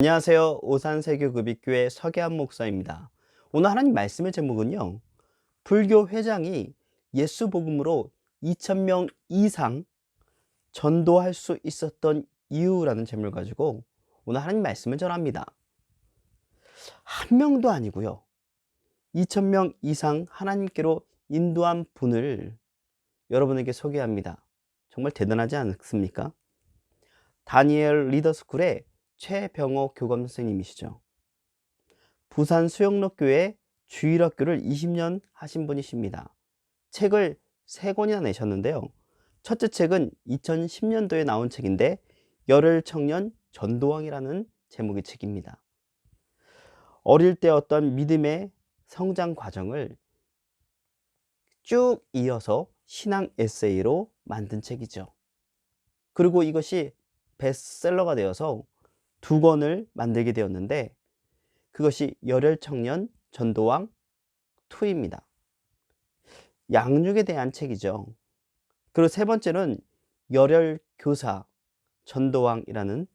안녕하세요. 오산세교급익교회 서계한 목사입니다. 오늘 하나님 말씀의 제목은요, 불교 회장이 예수 복음으로 2,000명 이상 전도할 수 있었던 이유라는 제목을 가지고 오늘 하나님 말씀을 전합니다. 한 명도 아니고요, 2,000명 이상 하나님께로 인도한 분을 여러분에게 소개합니다. 정말 대단하지 않습니까? 다니엘 리더스쿨의 최병호 교감 선생님이시죠. 부산 수영록교회 주일학교를 20년 하신 분이십니다. 책을 3권이나 내셨는데요. 첫째 책은 2010년도에 나온 책인데 열혈 청년 전도왕이라는 제목의 책입니다. 어릴 때 어떤 믿음의 성장 과정을 쭉 이어서 신앙 에세이로 만든 책이죠. 그리고 이것이 베스트셀러가 되어서 2권을 만들게 되었는데 그것이 열혈 청년 전도왕 2입니다. 양육에 대한 책이죠. 그리고 세 번째는 열혈 교사 전도왕이라는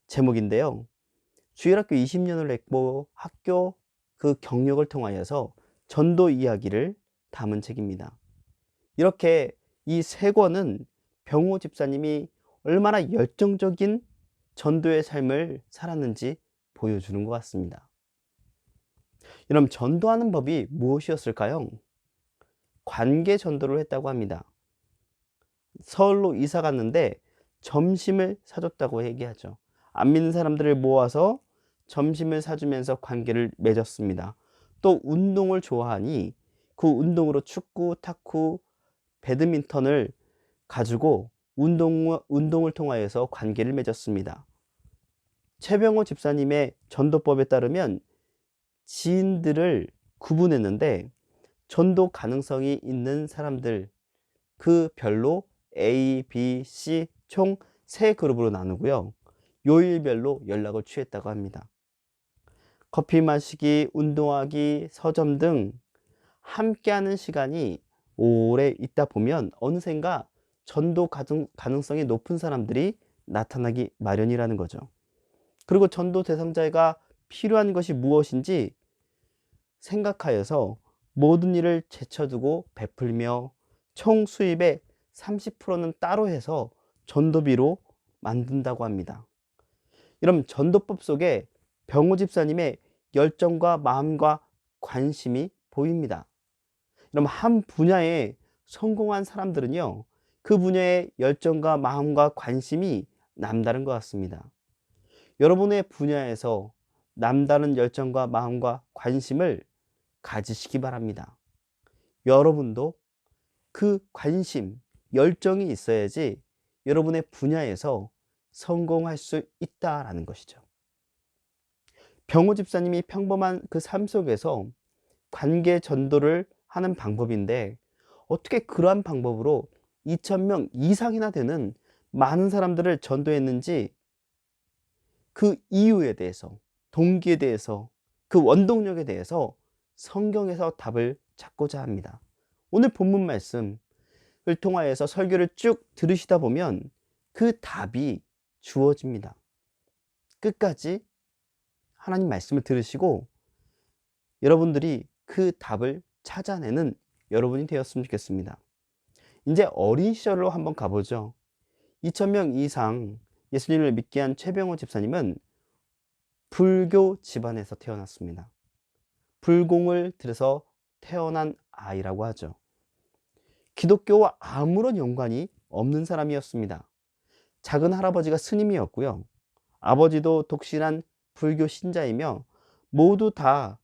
제목인데요. 주일학교 20년을 했고 학교 그 경력을 통하여서 전도 이야기를 담은 책입니다. 이렇게 이 3권은 병호 집사님이 얼마나 열정적인 전도의 삶을 살았는지 보여주는 것 같습니다. 여러분, 전도하는 법이 무엇이었을까요? 관계 전도를 했다고 합니다. 서울로 이사 갔는데 점심을 사줬다고 얘기하죠. 안 믿는 사람들을 모아서 점심을 사주면서 관계를 맺었습니다. 또 운동을 좋아하니 그 운동으로 축구, 탁구, 배드민턴을 가지고 운동을 통하여서 관계를 맺었습니다. 최병호 집사님의 전도법에 따르면 지인들을 구분했는데 전도 가능성이 있는 사람들 그 별로 A, B, C 총 3그룹으로 나누고요. 요일별로 연락을 취했다고 합니다. 커피 마시기, 운동하기, 서점 등 함께하는 시간이 오래 있다 보면 어느샌가 전도 가능성이 높은 사람들이 나타나기 마련이라는 거죠. 그리고 전도 대상자가 필요한 것이 무엇인지 생각하여서 모든 일을 제쳐두고 베풀며 총 수입의 30%는 따로 해서 전도비로 만든다고 합니다. 여러분, 전도법 속에 병호 집사님의 열정과 마음과 관심이 보입니다. 여러분, 한 분야에 성공한 사람들은요, 그 분야의 열정과 마음과 관심이 남다른 것 같습니다. 여러분의 분야에서 남다른 열정과 마음과 관심을 가지시기 바랍니다. 여러분도 그 관심, 열정이 있어야지 여러분의 분야에서 성공할 수 있다라는 것이죠. 병호 집사님이 평범한 그 삶 속에서 관계 전도를 하는 방법인데 어떻게 그러한 방법으로 2,000명 이상이나 되는 많은 사람들을 전도했는지 그 이유에 대해서, 동기에 대해서, 그 원동력에 대해서 성경에서 답을 찾고자 합니다. 오늘 본문 말씀을 통하여서 설교를 쭉 들으시다 보면 그 답이 주어집니다. 끝까지 하나님 말씀을 들으시고 여러분들이 그 답을 찾아내는 여러분이 되었으면 좋겠습니다. 이제 어린 시절로 한번 가보죠. 2,000명 이상 예수님을 믿게 한 최병호 집사님은 불교 집안에서 태어났습니다. 불공을 들여서 태어난 아이라고 하죠. 기독교와 아무런 연관이 없는 사람이었습니다. 작은 할아버지가 스님이었고요. 아버지도 독실한 불교 신자이며 모두 다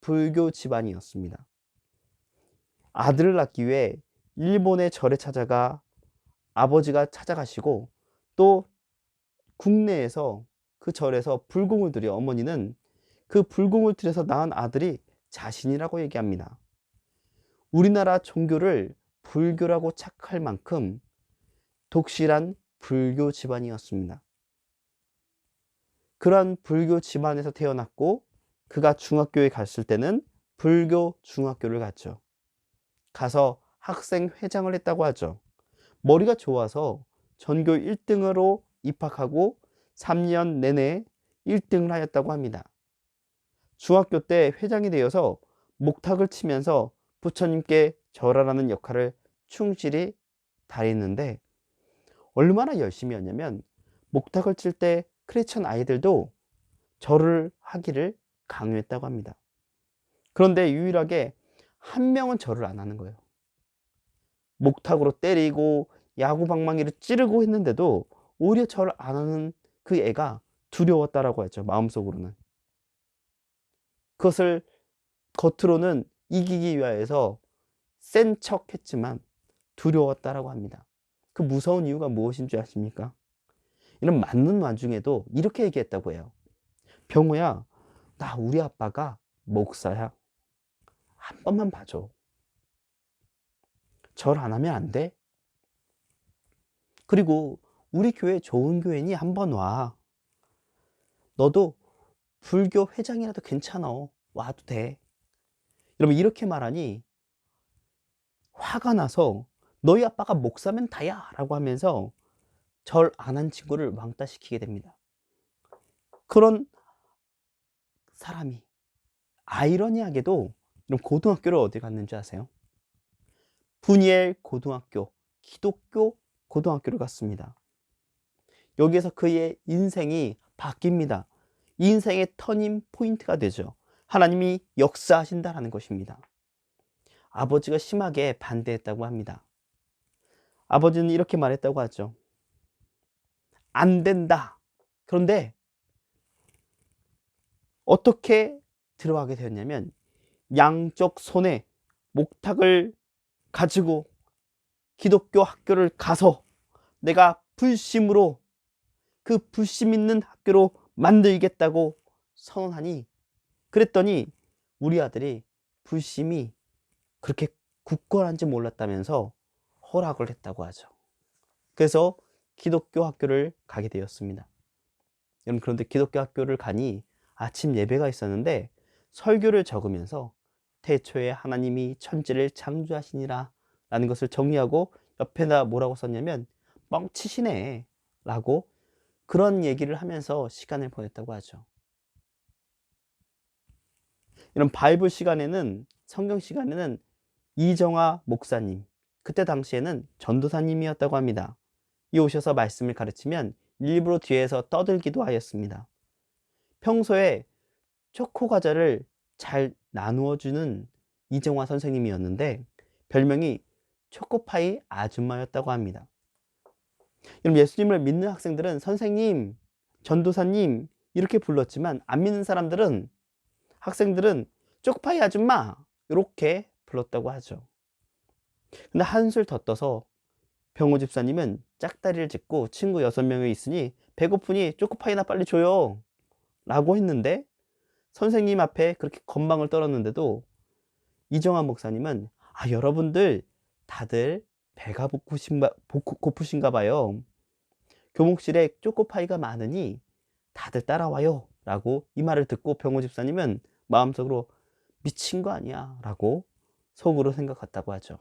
불교 집안이었습니다. 아들을 낳기 위해 일본의 절에 찾아가 아버지가 찾아가시고 또 국내에서 그 절에서 불공을 들여 어머니는 그 불공을 들여서 낳은 아들이 자신이라고 얘기합니다. 우리나라 종교를 불교라고 착할 만큼 독실한 불교 집안이었습니다. 그러한 불교 집안에서 태어났고 그가 중학교에 갔을 때는 불교 중학교를 갔죠. 가서 학생 회장을 했다고 하죠. 머리가 좋아서 전교 1등으로 입학하고 3년 내내 1등을 하였다고 합니다. 중학교 때 회장이 되어서 목탁을 치면서 부처님께 절하라는 역할을 충실히 다했는데 얼마나 열심히 했냐면 목탁을 칠 때 크리스천 아이들도 절을 하기를 강요했다고 합니다. 그런데 유일하게 한 명은 절을 안 하는 거예요. 목탁으로 때리고 야구방망이를 찌르고 했는데도 오히려 절을 안 하는 그 애가 두려웠다라고 하죠. 마음속으로는. 그것을 겉으로는 이기기 위하여서 센 척 했지만 두려웠다라고 합니다. 그 무서운 이유가 무엇인 줄 아십니까? 이런 맞는 와중에도 이렇게 얘기했다고 해요. 병호야, 나 우리 아빠가 목사야. 한 번만 봐줘. 절 안 하면 안 돼? 그리고 우리 교회 좋은 교회니 한번 와. 너도 불교 회장이라도 괜찮아. 와도 돼. 여러분 이렇게 말하니 화가 나서 너희 아빠가 목사면 다야 라고 하면서 절 안 한 친구를 왕따시키게 됩니다. 그런 사람이 아이러니하게도 이런 고등학교를 어디 갔는지 아세요? 분이엘 고등학교, 기독교 고등학교를 갔습니다. 여기에서 그의 인생이 바뀝니다. 인생의 터닝 포인트가 되죠. 하나님이 역사하신다라는 것입니다. 아버지가 심하게 반대했다고 합니다. 아버지는 이렇게 말했다고 하죠. 안 된다. 그런데 어떻게 들어가게 되었냐면 양쪽 손에 목탁을 가지고 기독교 학교를 가서 내가 불심으로 그 불심 있는 학교로 만들겠다고 선언하니 그랬더니 우리 아들이 불심이 그렇게 굳건한지 몰랐다면서 허락을 했다고 하죠. 그래서 기독교 학교를 가게 되었습니다. 여러분 그런데 기독교 학교를 가니 아침 예배가 있었는데 설교를 적으면서 태초에 하나님이 천지를 창조하시니라 라는 것을 정리하고 옆에다 뭐라고 썼냐면 뻥치시네 라고 그런 얘기를 하면서 시간을 보냈다고 하죠. 이런 바이블 시간에는 성경 시간에는 이정화 목사님 그때 당시에는 전도사님이었다고 합니다. 이 오셔서 말씀을 가르치면 일부러 뒤에서 떠들기도 하였습니다. 평소에 초코 과자를 잘 나누어 주는 이정화 선생님이었는데 별명이 초코파이 아줌마였다고 합니다. 여러분 예수님을 믿는 학생들은 선생님, 전도사님 이렇게 불렀지만 안 믿는 사람들은 학생들은 초코파이 아줌마 이렇게 불렀다고 하죠. 근데 한술 더 떠서 병호 집사님은 짝다리를 짚고 친구 6명이 있으니 배고프니 초코파이나 빨리 줘요 라고 했는데 선생님 앞에 그렇게 건방을 떨었는데도 이정환 목사님은 여러분들 다들 배가 고프신가 봐요. 교목실에 초코파이가 많으니 다들 따라와요 라고 이 말을 듣고 병호 집사님은 마음속으로 미친 거 아니야 라고 속으로 생각했다고 하죠.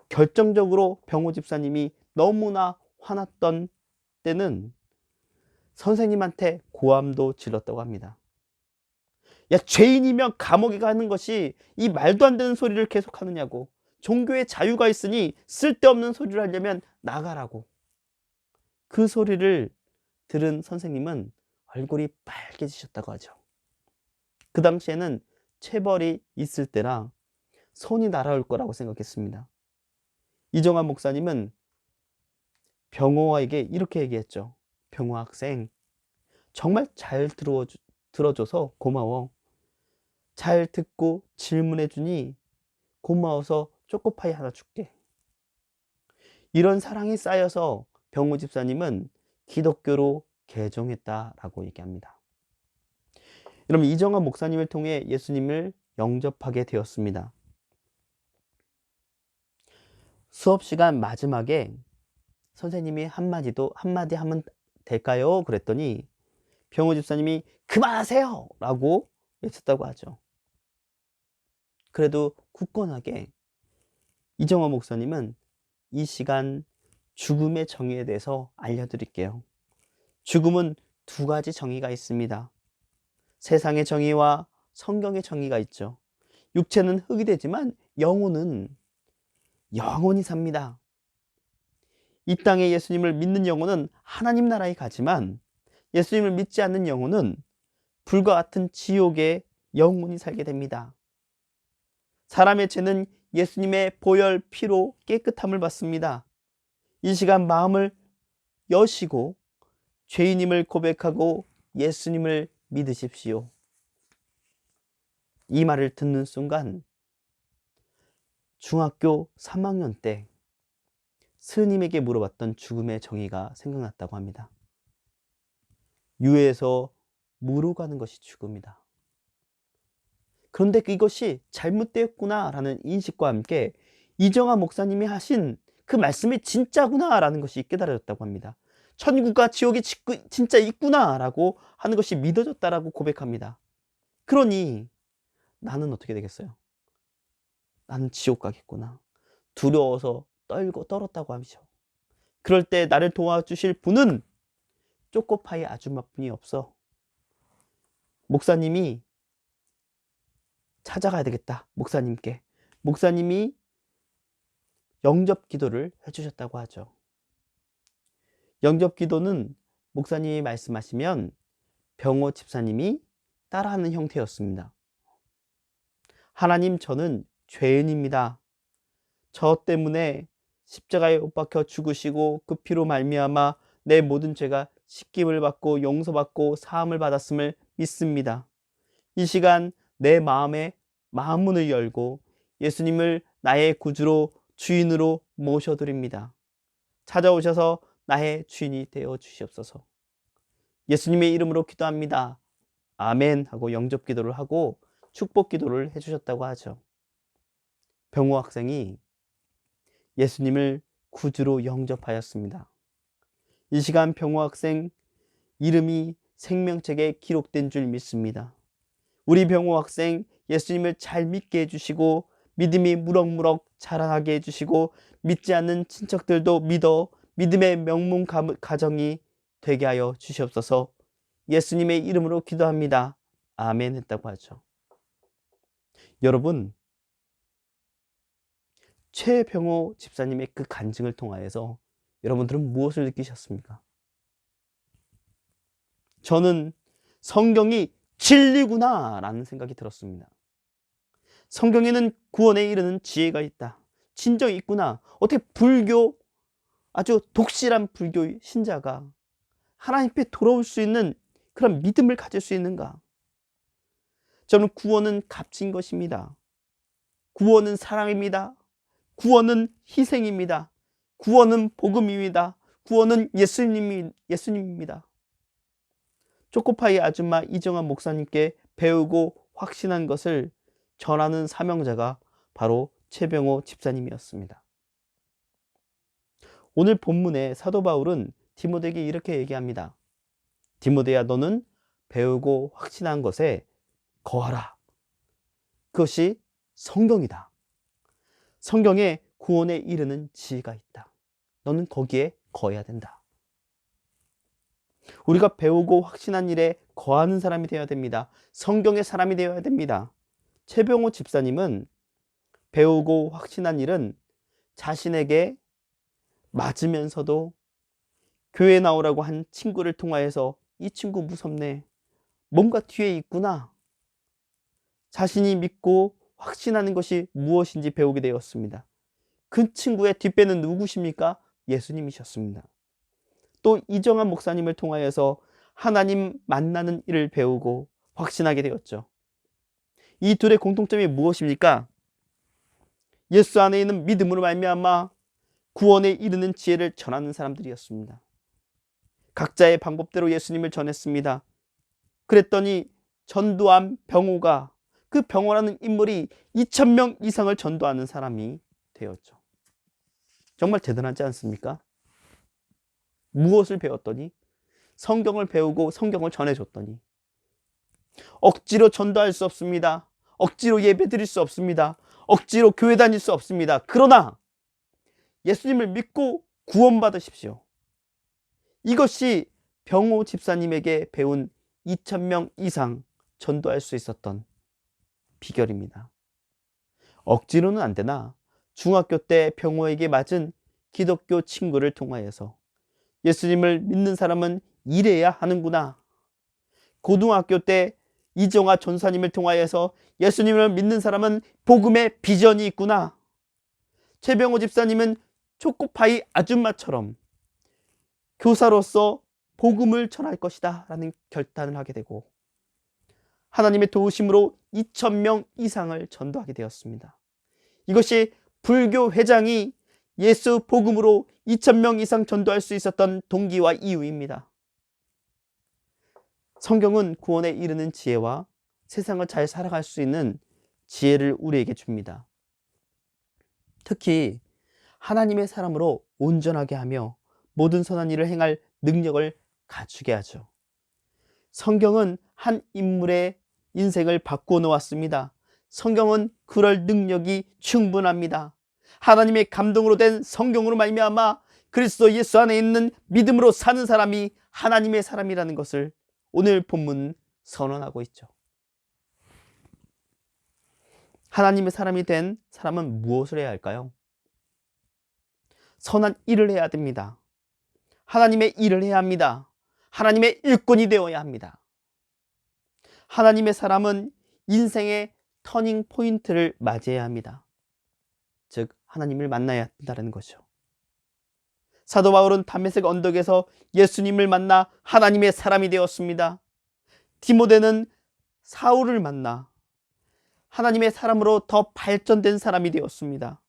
결정적으로 병호 집사님이 너무나 화났던 때는 선생님한테 고함도 질렀다고 합니다. 야, 죄인이면 감옥에 가는 것이 이 말도 안 되는 소리를 계속 하느냐고. 종교에 자유가 있으니 쓸데없는 소리를 하려면 나가라고. 그 소리를 들은 선생님은 얼굴이 빨개지셨다고 하죠. 그 당시에는 체벌이 있을 때라 손이 날아올 거라고 생각했습니다. 이정환 목사님은 병호에게 이렇게 얘기했죠. 병호 학생, 정말 잘 들어줘서 고마워. 잘 듣고 질문해주니 고마워서 초코파이 하나 줄게. 이런 사랑이 쌓여서 병호 집사님은 기독교로 개종했다라고 얘기합니다. 여러분 이정환 목사님을 통해 예수님을 영접하게 되었습니다. 수업 시간 마지막에 선생님이 한마디 하면 될까요? 그랬더니 병호 집사님이 그만하세요! 라고 외쳤다고 하죠. 그래도 굳건하게 이정환 목사님은 이 시간 죽음의 정의에 대해서 알려드릴게요. 죽음은 두 가지 정의가 있습니다. 세상의 정의와 성경의 정의가 있죠. 육체는 흙이 되지만 영혼은 영원히 삽니다. 이 땅에 예수님을 믿는 영혼은 하나님 나라에 가지만 예수님을 믿지 않는 영혼은 불과 같은 지옥에 영원히 살게 됩니다. 사람의 죄는 예수님의 보혈 피로 깨끗함을 받습니다. 이 시간 마음을 여시고 죄인임을 고백하고 예수님을 믿으십시오. 이 말을 듣는 순간 중학교 3학년 때 스님에게 물어봤던 죽음의 정의가 생각났다고 합니다. 유해에서 무로 가는 것이 죽음이다. 그런데 이것이 잘못되었구나라는 인식과 함께 이정화 목사님이 하신 그 말씀이 진짜구나라는 것이 깨달아졌다고 합니다. 천국과 지옥이 진짜 있구나라고 하는 것이 믿어졌다라고 고백합니다. 그러니 나는 어떻게 되겠어요? 나는 지옥 가겠구나. 두려워서 떨었다고 하죠. 그럴 때 나를 도와주실 분은 초코파이 아줌마뿐이 없어. 목사님이 찾아가야 되겠다. 목사님이 영접 기도를 해주셨다고 하죠. 영접 기도는 목사님이 말씀하시면 병호 집사님이 따라하는 형태였습니다. 하나님, 저는 죄인입니다. 저 때문에 십자가에 못 박혀 죽으시고 그 피로 말미암아 내 모든 죄가 씻김을 받고 용서받고 사함을 받았음을 믿습니다. 이 시간 내 마음에 마음문을 열고 예수님을 나의 구주로 주인으로 모셔드립니다. 찾아오셔서 나의 주인이 되어 주시옵소서. 예수님의 이름으로 기도합니다. 아멘 하고 영접 기도를 하고 축복 기도를 해주셨다고 하죠. 병호 학생이 예수님을 구주로 영접하였습니다. 이 시간 병호 학생 이름이 생명책에 기록된 줄 믿습니다. 우리 병호 학생 예수님을 잘 믿게 해주시고 믿음이 무럭무럭 자라나게 해주시고 믿지 않는 친척들도 믿어 믿음의 명문 가정이 되게 하여 주시옵소서. 예수님의 이름으로 기도합니다. 아멘 했다고 하죠. 여러분, 최병호 집사님의 그 간증을 통하여서 여러분들은 무엇을 느끼셨습니까? 저는 성경이 진리구나 라는 생각이 들었습니다. 성경에는 구원에 이르는 지혜가 있다. 진정이 있구나. 어떻게 아주 독실한 불교 신자가 하나님 앞에 돌아올 수 있는 그런 믿음을 가질 수 있는가? 저는 구원은 값진 것입니다. 구원은 사랑입니다. 구원은 희생입니다. 구원은 복음입니다. 구원은 예수님입니다. 초코파이 아줌마 이정환 목사님께 배우고 확신한 것을 전하는 사명자가 바로 최병호 집사님이었습니다. 오늘 본문의 사도 바울은 디모데에게 이렇게 얘기합니다. 디모데야, 너는 배우고 확신한 것에 거하라. 그것이 성경이다. 성경에 구원에 이르는 지혜가 있다. 너는 거기에 거해야 된다. 우리가 배우고 확신한 일에 거하는 사람이 되어야 됩니다. 성경의 사람이 되어야 됩니다. 최병호 집사님은 배우고 확신한 일은 자신에게 맞으면서도 교회 나오라고 한 친구를 통하여서 이 친구 무섭네. 뭔가 뒤에 있구나. 자신이 믿고 확신하는 것이 무엇인지 배우게 되었습니다. 그 친구의 뒷배는 누구십니까? 예수님이셨습니다. 또 이정환 목사님을 통하여서 하나님 만나는 일을 배우고 확신하게 되었죠. 이 둘의 공통점이 무엇입니까? 예수 안에 있는 믿음으로 말미암아 구원에 이르는 지혜를 전하는 사람들이었습니다. 각자의 방법대로 예수님을 전했습니다. 그랬더니 전도한 병호가 그 병호라는 인물이 2,000명 이상을 전도하는 사람이 되었죠. 정말 대단하지 않습니까? 무엇을 배웠더니? 성경을 배우고 성경을 전해줬더니 억지로 전도할 수 없습니다. 억지로 예배 드릴 수 없습니다. 억지로 교회 다닐 수 없습니다. 그러나 예수님을 믿고 구원받으십시오. 이것이 병호 집사님에게 배운 2,000명 이상 전도할 수 있었던 비결입니다. 억지로는 안 되나 중학교 때 병호에게 맞은 기독교 친구를 통하여서 예수님을 믿는 사람은 이래야 하는구나. 고등학교 때 이정아 전사님을 통하여서 예수님을 믿는 사람은 복음의 비전이 있구나. 최병호 집사님은 초코파이 아줌마처럼 교사로서 복음을 전할 것이다 라는 결단을 하게 되고 하나님의 도우심으로 2,000명 이상을 전도하게 되었습니다. 이것이 불교 회장이 예수 복음으로 2,000명 이상 전도할 수 있었던 동기와 이유입니다. 성경은 구원에 이르는 지혜와 세상을 잘 살아갈 수 있는 지혜를 우리에게 줍니다. 특히 하나님의 사람으로 온전하게 하며 모든 선한 일을 행할 능력을 갖추게 하죠. 성경은 한 인물의 인생을 바꾸어 놓았습니다. 성경은 그럴 능력이 충분합니다. 하나님의 감동으로 된 성경으로 말미암아 그리스도 예수 안에 있는 믿음으로 사는 사람이 하나님의 사람이라는 것을 오늘 본문 선언하고 있죠. 하나님의 사람이 된 사람은 무엇을 해야 할까요? 선한 일을 해야 됩니다. 하나님의 일을 해야 합니다. 하나님의 일꾼이 되어야 합니다. 하나님의 사람은 인생의 터닝 포인트를 맞이해야 합니다. 즉 하나님을 만나야 한다는 거죠. 사도 바울은 담메색 언덕에서 예수님을 만나 하나님의 사람이 되었습니다. 디모데는 사울을 만나 하나님의 사람으로 더 발전된 사람이 되었습니다.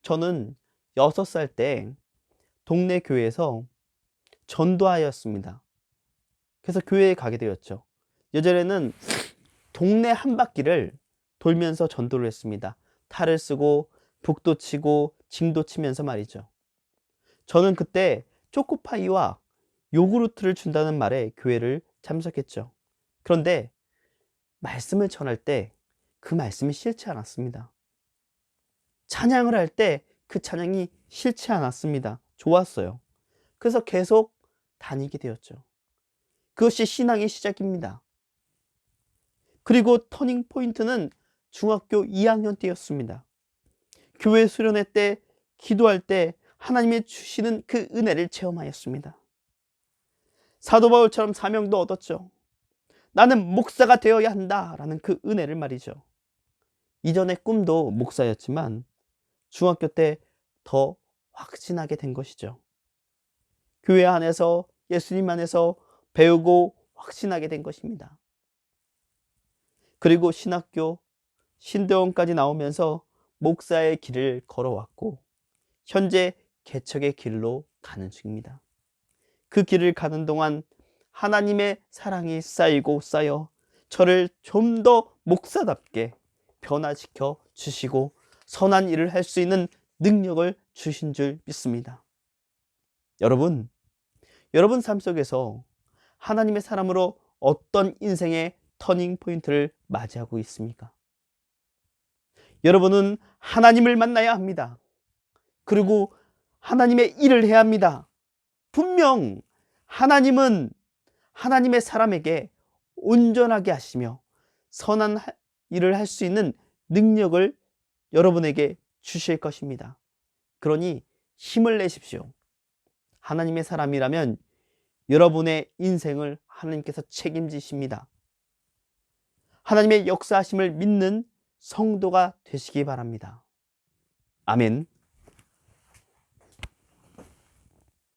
저는 6살 때 동네 교회에서 전도하였습니다. 그래서 교회에 가게 되었죠. 예전에는 동네 한 바퀴를 돌면서 전도를 했습니다. 탈을 쓰고 북도 치고 징도 치면서 말이죠. 저는 그때 초코파이와 요구르트를 준다는 말에 교회를 참석했죠. 그런데 말씀을 전할 때 그 말씀이 싫지 않았습니다. 찬양을 할 때 그 찬양이 싫지 않았습니다. 좋았어요. 그래서 계속 다니게 되었죠. 그것이 신앙의 시작입니다. 그리고 터닝 포인트는 중학교 2학년 때였습니다. 교회 수련회 때 기도할 때 하나님이 주시는 그 은혜를 체험하였습니다. 사도 바울처럼 사명도 얻었죠. 나는 목사가 되어야 한다라는 그 은혜를 말이죠. 이전의 꿈도 목사였지만 중학교 때 더 확신하게 된 것이죠. 교회 안에서 예수님 안에서 배우고 확신하게 된 것입니다. 그리고 신학교, 신대원까지 나오면서 목사의 길을 걸어왔고 현재 개척의 길로 가는 중입니다. 그 길을 가는 동안 하나님의 사랑이 쌓이고 쌓여 저를 좀 더 목사답게 변화시켜 주시고 선한 일을 할 수 있는 능력을 주신 줄 믿습니다. 여러분 삶 속에서 하나님의 사람으로 어떤 인생의 터닝 포인트를 맞이하고 있습니까? 여러분은 하나님을 만나야 합니다. 그리고 하나님의 일을 해야 합니다. 분명 하나님은 하나님의 사람에게 온전하게 하시며 선한 일을 할 수 있는 능력을 여러분에게 주실 것입니다. 그러니 힘을 내십시오. 하나님의 사람이라면 여러분의 인생을 하나님께서 책임지십니다. 하나님의 역사하심을 믿는 성도가 되시기 바랍니다. 아멘.